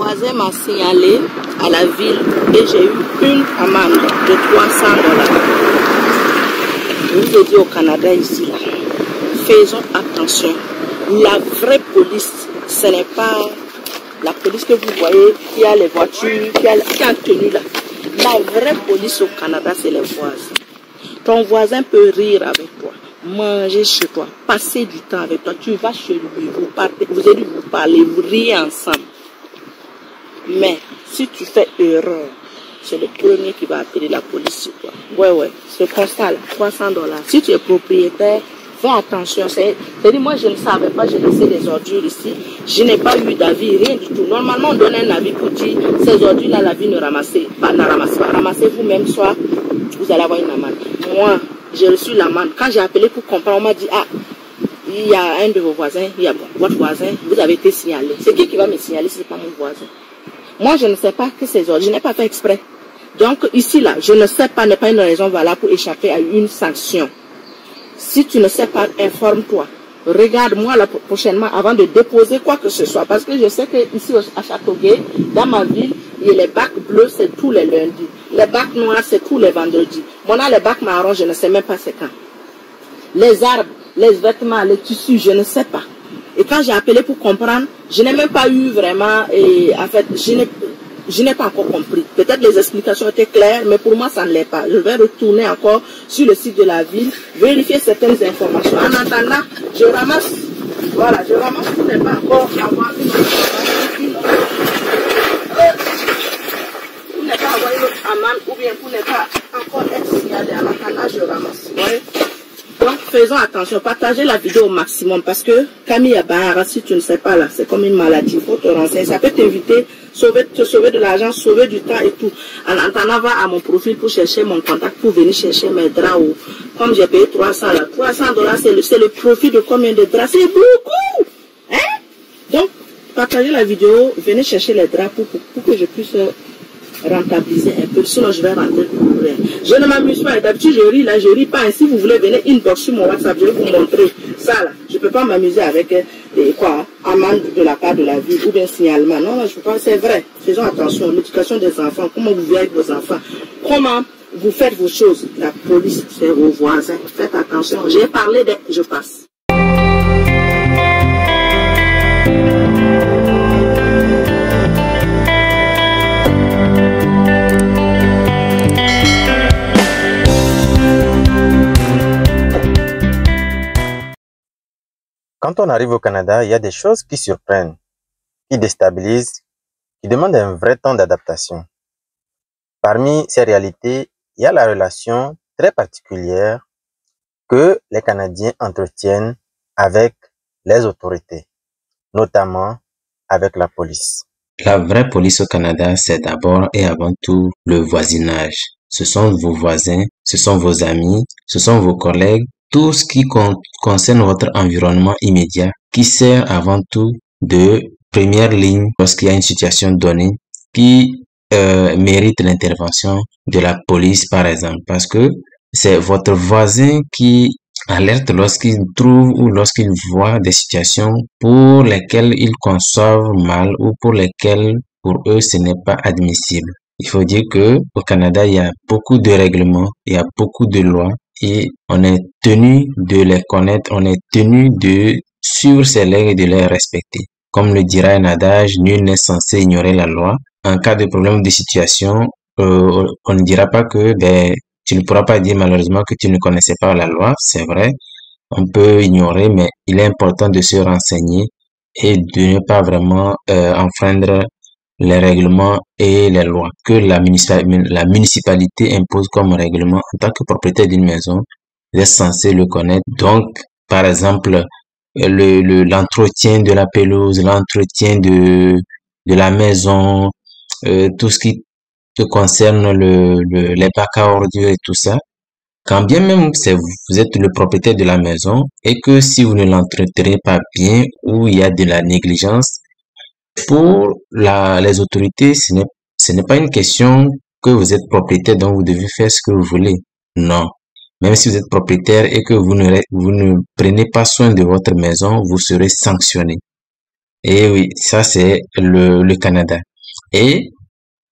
voisin m'a signalé à la ville et j'ai eu une amende de 300 $. Je vous ai dit au Canada ici, là, faisons attention. La vraie police, ce n'est pas la police que vous voyez qui a les voitures, qui a tenue là. La vraie police au Canada, c'est les voisins. Ton voisin peut rire avec toi, manger chez toi, passer du temps avec toi. Tu vas chez lui, vous allez vous parler, vous riez ensemble. Mais si tu fais erreur, c'est le premier qui va appeler la police sur toi. Ouais, c'est constat là, 300 $. Si tu es propriétaire, fais attention. C'est-à-dire, moi je ne savais pas, j'ai laissé des ordures ici. Je n'ai pas eu d'avis, rien du tout. Normalement, on donne un avis pour dire ces ordures-là, la ville ne ramasse pas. Ramassez vous-même, soit vous allez avoir une amende. Moi, j'ai reçu l'amende. Quand j'ai appelé pour comprendre, on m'a dit, ah, il y a un de vos voisins, il y a votre voisin, vous avez été signalé. C'est qui va me signaler si ce n'est pas mon voisin? Moi, je ne sais pas que ces ordures, je n'ai pas fait exprès. Donc, ici, là, je ne sais pas, n'est pas une raison valable pour échapper à une sanction. Si tu ne sais pas, informe-toi. Regarde-moi prochainement avant de déposer quoi que ce soit. Parce que je sais que ici à Châteauguay, dans ma ville, les bacs bleus, c'est tous les lundis. Les bacs noirs, c'est tous les vendredis. Moi, les bacs marrons, je ne sais même pas c'est quand. Les arbres, les vêtements, les tissus, je ne sais pas. Et quand j'ai appelé pour comprendre, je n'ai même pas eu vraiment, en fait, je n'ai pas encore compris. Peut-être les explications étaient claires, mais pour moi, ça ne l'est pas. Je vais retourner encore sur le site de la ville, vérifier certaines informations. En attendant, je ramasse, voilà, je ramasse pour ne pas encore avoir une pour ne pas avoir une autre amende, ou bien pour ne pas encore être signalé. En attendant, je ramasse. Ouais. Donc, faisons attention, partagez la vidéo au maximum parce que Camille Abahara, si tu ne sais pas là, c'est comme une maladie, il faut te renseigner. Ça peut t'inviter, te sauver de l'argent, sauver du temps et tout. En attendant, va à mon profil pour chercher mon contact, pour venir chercher mes draps. Comme j'ai payé 300 là, 300 $, c'est le profit de combien de draps? C'est beaucoup! Hein? Donc, partagez la vidéo, venez chercher les draps pour que je puisse rentabiliser un peu, sinon je vais rentrer pour rien. Je ne m'amuse pas, d'habitude je ris là, je ris pas. Et si vous voulez venir inbox sur mon WhatsApp, je vais vous montrer ça là. Je ne peux pas m'amuser avec amende de la part de la ville ou bien signalement. Non, je ne peux pas, c'est vrai. Faisons attention, l'éducation des enfants, comment vous vivez avec vos enfants, comment vous faites vos choses. La police, c'est vos voisins. Faites attention, j'ai parlé de... Je passe. Quand on arrive au Canada, il y a des choses qui surprennent, qui déstabilisent, qui demandent un vrai temps d'adaptation. Parmi ces réalités, il y a la relation très particulière que les Canadiens entretiennent avec les autorités, notamment avec la police. La vraie police au Canada, c'est d'abord et avant tout le voisinage. Ce sont vos voisins, ce sont vos amis, ce sont vos collègues, tout ce qui concerne votre environnement immédiat, qui sert avant tout de première ligne lorsqu'il y a une situation donnée qui mérite l'intervention de la police, par exemple, parce que c'est votre voisin qui alerte lorsqu'il trouve ou lorsqu'il voit des situations pour lesquelles ils conçoivent mal ou pour lesquelles, pour eux, ce n'est pas admissible. Il faut dire que au Canada, il y a beaucoup de règlements, il y a beaucoup de lois et on est tenu de les connaître, on est tenu de suivre ces règles et de les respecter. Comme le dira un adage, nul n'est censé ignorer la loi. En cas de problème ou de situation, on ne dira pas que tu ne pourras pas dire malheureusement que tu ne connaissais pas la loi, c'est vrai. On peut ignorer, mais il est important de se renseigner et de ne pas vraiment enfreindre les règlements et les lois que la municipalité impose comme règlement. En tant que propriétaire d'une maison, vous êtes censé le connaître. Donc, par exemple, l'entretien de la pelouse, l'entretien de la maison, tout ce qui te concerne les bacs à ordures et tout ça. Quand bien même vous êtes le propriétaire de la maison et que si vous ne l'entretenez pas bien ou il y a de la négligence, pour les autorités, ce n'est pas une question que vous êtes propriétaire donc vous devez faire ce que vous voulez. Non. Même si vous êtes propriétaire et que vous ne prenez pas soin de votre maison, vous serez sanctionné. Et oui, ça c'est le Canada. Et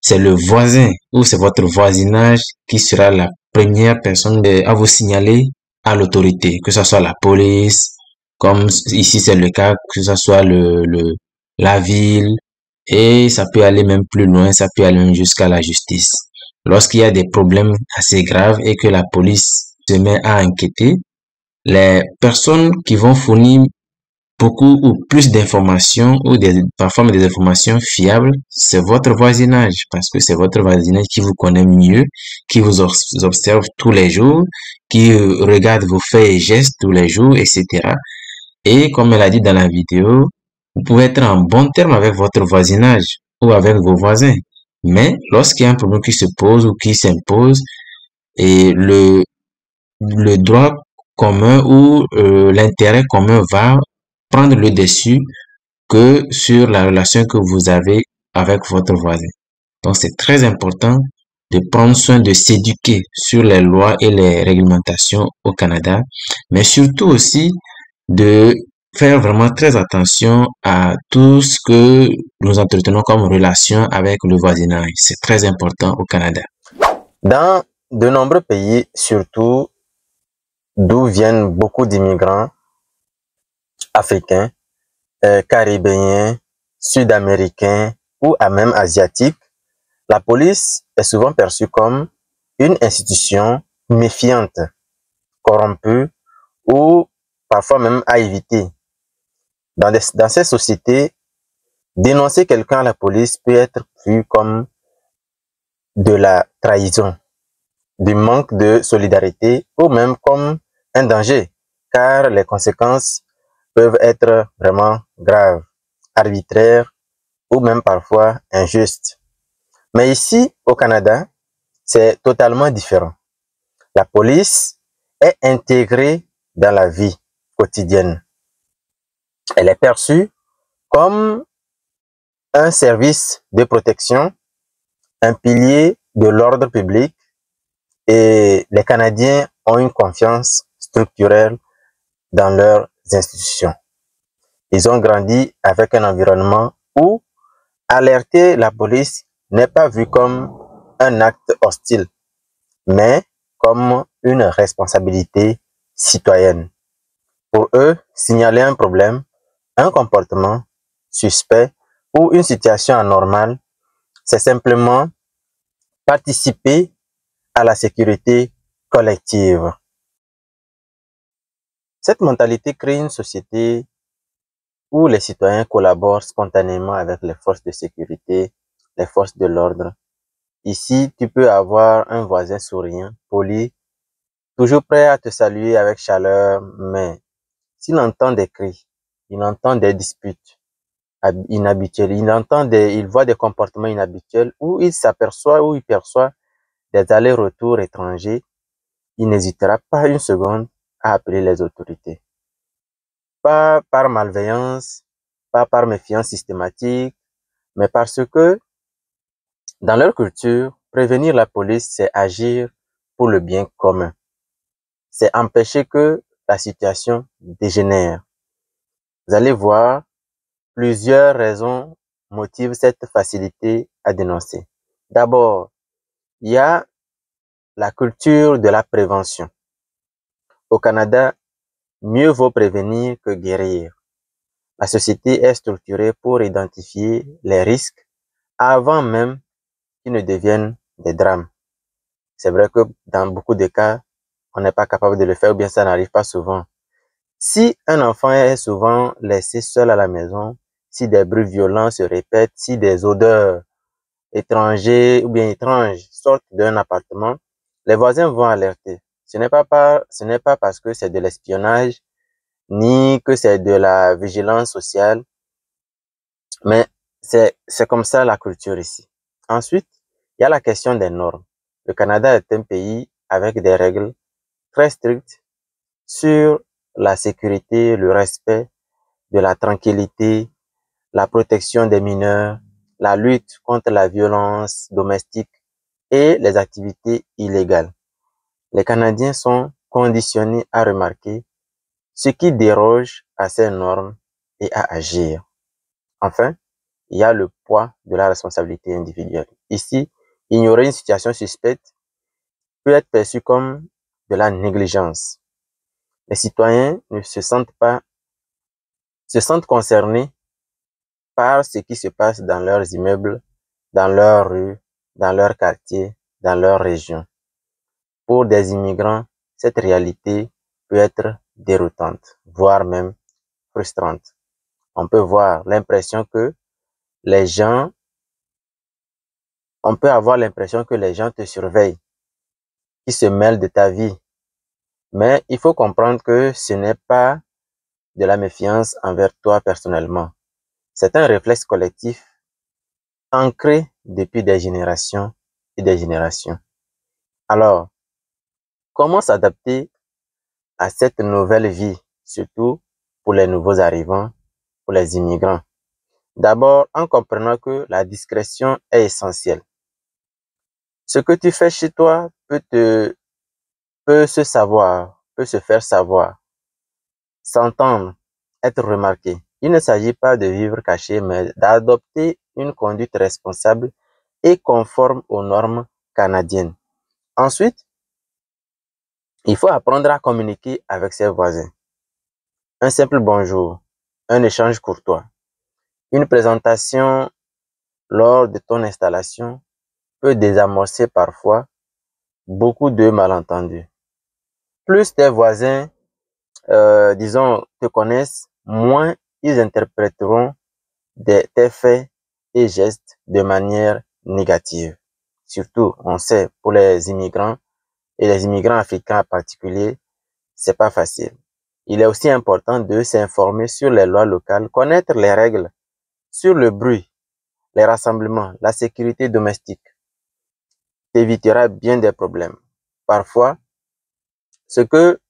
c'est le voisin ou c'est votre voisinage qui sera la première personne à vous signaler à l'autorité, que ce soit la police, comme ici c'est le cas, que ce soit la ville, et ça peut aller même plus loin, ça peut aller même jusqu'à la justice. Lorsqu'il y a des problèmes assez graves et que la police se met à enquêter, les personnes qui vont fournir beaucoup ou plus d'informations ou parfois des informations fiables, c'est votre voisinage parce que c'est votre voisinage qui vous connaît mieux, qui vous observe tous les jours, qui regarde vos faits et gestes tous les jours, etc. Et comme elle a dit dans la vidéo, vous pouvez être en bon terme avec votre voisinage ou avec vos voisins. Mais lorsqu'il y a un problème qui se pose ou qui s'impose, et le droit commun ou l'intérêt commun va prendre le dessus que sur la relation que vous avez avec votre voisin. Donc, c'est très important de prendre soin de s'éduquer sur les lois et les réglementations au Canada, mais surtout aussi de faire vraiment très attention à tout ce que nous entretenons comme relation avec le voisinage. C'est très important au Canada. Dans de nombreux pays, surtout d'où viennent beaucoup d'immigrants africains, caribéens, sud-américains ou même asiatiques, la police est souvent perçue comme une institution méfiante, corrompue ou parfois même à éviter. Dans ces sociétés, dénoncer quelqu'un à la police peut être vu comme de la trahison, du manque de solidarité ou même comme un danger, car les conséquences peuvent être vraiment graves, arbitraires ou même parfois injustes. Mais ici, au Canada, c'est totalement différent. La police est intégrée dans la vie quotidienne. Elle est perçue comme un service de protection, un pilier de l'ordre public et les Canadiens ont une confiance structurelle dans leurs institutions. Ils ont grandi avec un environnement où alerter la police n'est pas vu comme un acte hostile, mais comme une responsabilité citoyenne. Pour eux, signaler un problème, un comportement suspect ou une situation anormale, c'est simplement participer à la sécurité collective. Cette mentalité crée une société où les citoyens collaborent spontanément avec les forces de sécurité, les forces de l'ordre. Ici, tu peux avoir un voisin souriant, poli, toujours prêt à te saluer avec chaleur, mais s'il entend des cris, il entend des disputes inhabituelles, il voit des comportements inhabituels où il s'aperçoit ou il perçoit des allers-retours étrangers, il n'hésitera pas une seconde à appeler les autorités. Pas par malveillance, pas par méfiance systématique, mais parce que dans leur culture, prévenir la police, c'est agir pour le bien commun. C'est empêcher que la situation dégénère. Vous allez voir, plusieurs raisons motivent cette facilité à dénoncer. D'abord, il y a la culture de la prévention. Au Canada, mieux vaut prévenir que guérir. La société est structurée pour identifier les risques avant même qu'ils ne deviennent des drames. C'est vrai que dans beaucoup de cas, on n'est pas capable de le faire ou bien ça n'arrive pas souvent. Si un enfant est souvent laissé seul à la maison, si des bruits violents se répètent, si des odeurs étrangères ou bien étranges sortent d'un appartement, les voisins vont alerter. Ce n'est pas parce que c'est de l'espionnage, ni que c'est de la vigilance sociale, mais c'est comme ça la culture ici. Ensuite, il y a la question des normes. Le Canada est un pays avec des règles très strictes sur la sécurité, le respect de la tranquillité, la protection des mineurs, la lutte contre la violence domestique et les activités illégales. Les Canadiens sont conditionnés à remarquer ce qui déroge à ces normes et à agir. Enfin, il y a le poids de la responsabilité individuelle. Ici, ignorer une situation suspecte peut être perçu comme de la négligence. Les citoyens ne se sentent concernés par ce qui se passe dans leurs immeubles, dans leurs rues, dans leur quartier, dans leur région. Pour des immigrants, cette réalité peut être déroutante, voire même frustrante. On peut avoir l'impression que les gens, on peut avoir l'impression que les gens te surveillent, qui se mêlent de ta vie. Mais il faut comprendre que ce n'est pas de la méfiance envers toi personnellement. C'est un réflexe collectif ancré depuis des générations et des générations. Alors, comment s'adapter à cette nouvelle vie, surtout pour les nouveaux arrivants, pour les immigrants? D'abord, en comprenant que la discrétion est essentielle. Ce que tu fais chez toi peut se faire savoir, s'entendre, être remarqué. Il ne s'agit pas de vivre caché, mais d'adopter une conduite responsable et conforme aux normes canadiennes. Ensuite, il faut apprendre à communiquer avec ses voisins. Un simple bonjour, un échange courtois, une présentation lors de ton installation peut désamorcer parfois beaucoup de malentendus. Plus tes voisins, te connaissent, moins ils interpréteront tes faits et gestes de manière négative. Surtout, on sait, pour les immigrants, et les immigrants africains en particulier, c'est pas facile. Il est aussi important de s'informer sur les lois locales, connaître les règles sur le bruit, les rassemblements, la sécurité domestique. T'éviteras bien des problèmes. Parfois, ce que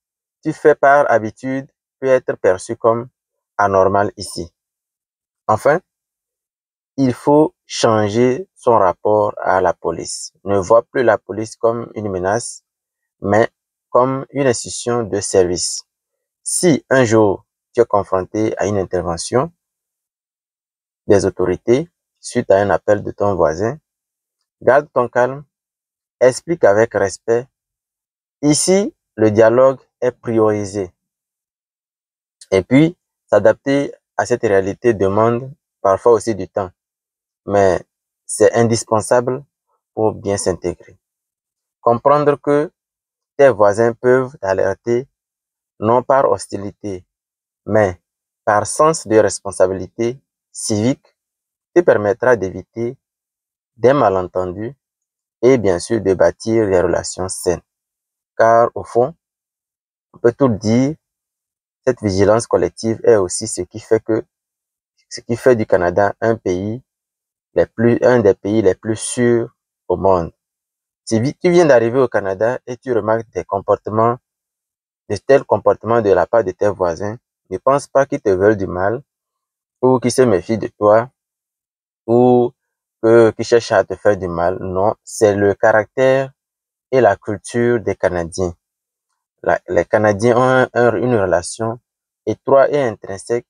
tu fais par habitude peut être perçu comme anormal ici. Enfin, il faut changer son rapport à la police. Ne vois plus la police comme une menace, mais comme une institution de service. Si un jour tu es confronté à une intervention des autorités suite à un appel de ton voisin, garde ton calme, explique avec respect. Ici, le dialogue est priorisé. Et puis, s'adapter à cette réalité demande parfois aussi du temps, mais c'est indispensable pour bien s'intégrer. Comprendre que tes voisins peuvent t'alerter non par hostilité, mais par sens de responsabilité civique te permettra d'éviter des malentendus et bien sûr de bâtir des relations saines. Car au fond, on peut tout dire, cette vigilance collective est aussi ce qui fait du Canada un des pays les plus sûrs au monde. Si tu viens d'arriver au Canada et tu remarques de tels comportements de la part de tes voisins, ne pense pas qu'ils te veulent du mal ou qu'ils se méfient de toi ou qu'ils cherchent à te faire du mal. Non, c'est le caractère et la culture des Canadiens. Les Canadiens ont une relation étroite et intrinsèque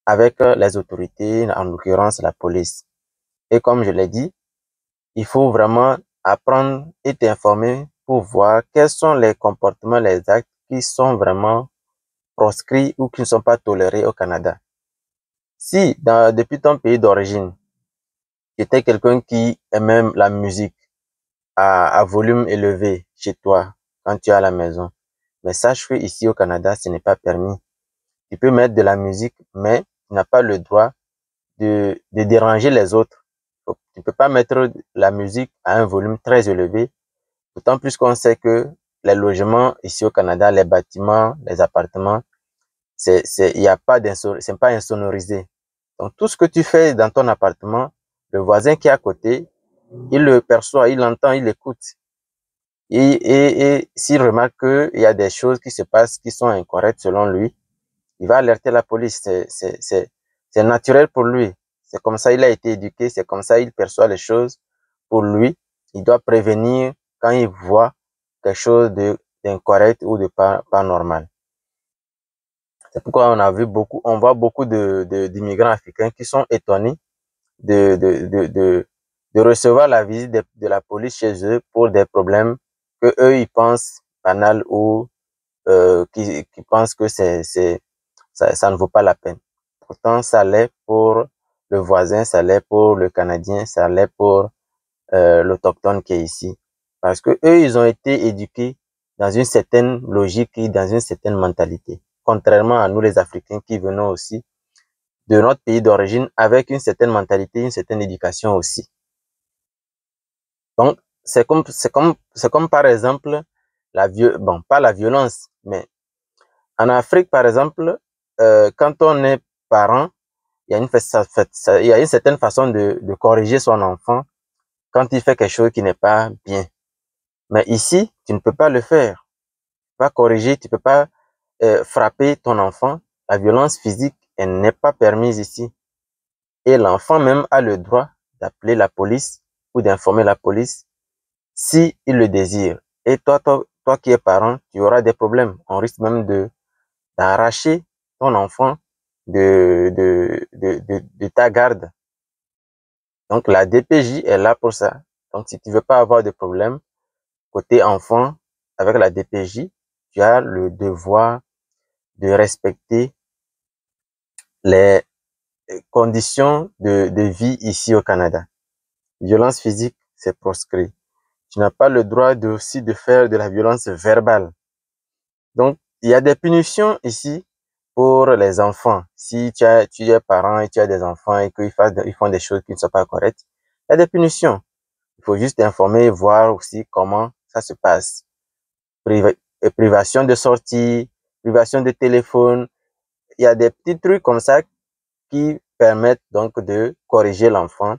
avec les autorités, en l'occurrence la police. Et comme je l'ai dit, il faut vraiment apprendre et t'informer pour voir quels sont les comportements, les actes qui sont vraiment proscrits ou qui ne sont pas tolérés au Canada. Si depuis ton pays d'origine, tu étais quelqu'un qui aimait la musique à volume élevé chez toi quand tu es à la maison, mais sache que ici au Canada, ce n'est pas permis. Tu peux mettre de la musique, mais tu n'as pas le droit de déranger les autres. Tu ne peux pas mettre la musique à un volume très élevé, d'autant plus qu'on sait que les logements ici au Canada, les bâtiments, les appartements, c'est pas insonorisé. Donc tout ce que tu fais dans ton appartement, le voisin qui est à côté, il le perçoit, il l'entend, il l'écoute. Et s'il remarque qu'il y a des choses qui se passent qui sont incorrectes selon lui, il va alerter la police. C'est naturel pour lui. C'est comme ça il a été éduqué, c'est comme ça il perçoit les choses. Pour lui, il doit prévenir quand il voit quelque chose d'incorrect ou de pas normal. C'est pourquoi on voit beaucoup d'immigrants africains qui sont étonnés de recevoir la visite de la police chez eux pour des problèmes que eux ils pensent banals ou qui pensent que ça ne vaut pas la peine. Pourtant, ça l'est pour le voisin, ça l'est pour le Canadien, ça l'est pour l'autochtone qui est ici. Parce que eux, ils ont été éduqués dans une certaine logique et dans une certaine mentalité. Contrairement à nous, les Africains, qui venons aussi de notre pays d'origine avec une certaine mentalité, une certaine éducation aussi. Donc, c'est comme par exemple, pas la violence, mais en Afrique, par exemple, quand on est parent, il y a une certaine façon de corriger son enfant quand il fait quelque chose qui n'est pas bien. Mais ici, tu ne peux pas le faire. Tu peux pas corriger, tu peux pas frapper ton enfant. La violence physique, elle n'est pas permise ici. Et l'enfant même a le droit d'appeler la police ou d'informer la police si il le désire. Et toi qui es parent, tu auras des problèmes. On risque même d'arracher ton enfant de ta garde. Donc, la DPJ est là pour ça. Donc, si tu veux pas avoir de problème, côté enfant, avec la DPJ, tu as le devoir de respecter les conditions de vie ici au Canada. Violence physique, c'est proscrit. Tu n'as pas le droit aussi de faire de la violence verbale. Donc, il y a des punitions ici pour les enfants. Si tu es parent et tu as des enfants et qu'ils font des choses qui ne sont pas correctes, il y a des punitions. Il faut juste informer et voir aussi comment ça se passe. Privation de sortie, privation de téléphone. Il y a des petits trucs comme ça qui permettent donc de corriger l'enfant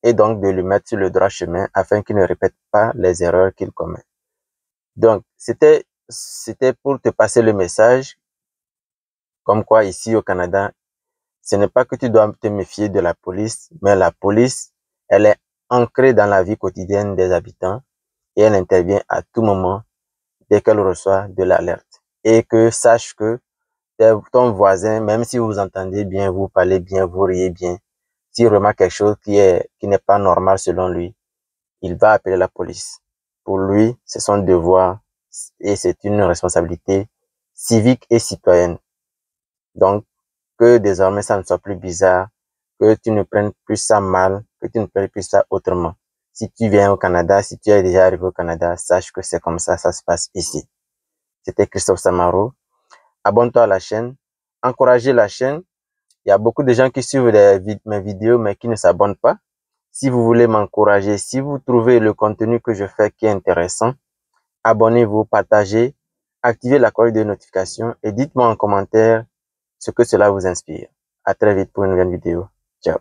et donc de le mettre sur le droit chemin afin qu'il ne répète pas les erreurs qu'il commet. Donc, c'était pour te passer le message comme quoi ici au Canada, ce n'est pas que tu dois te méfier de la police, mais la police, elle est ancrée dans la vie quotidienne des habitants et elle intervient à tout moment dès qu'elle reçoit de l'alerte. Et que sache que ton voisin, même si vous entendez bien, vous parlez bien, vous riez bien, s'il remarque quelque chose qui n'est pas normal selon lui, il va appeler la police. Pour lui, c'est son devoir et c'est une responsabilité civique et citoyenne. Donc, que désormais ça ne soit plus bizarre, que tu ne prennes plus ça mal, que tu ne prennes plus ça autrement. Si tu viens au Canada, si tu es déjà arrivé au Canada, sache que c'est comme ça se passe ici. C'était Christophe Samaro. Abonne-toi à la chaîne, encouragez la chaîne. Il y a beaucoup de gens qui suivent mes vidéos mais qui ne s'abonnent pas. Si vous voulez m'encourager, si vous trouvez le contenu que je fais qui est intéressant, abonnez-vous, partagez, activez la cloche de notification et dites-moi en commentaire ce que cela vous inspire. À très vite pour une nouvelle vidéo. Ciao.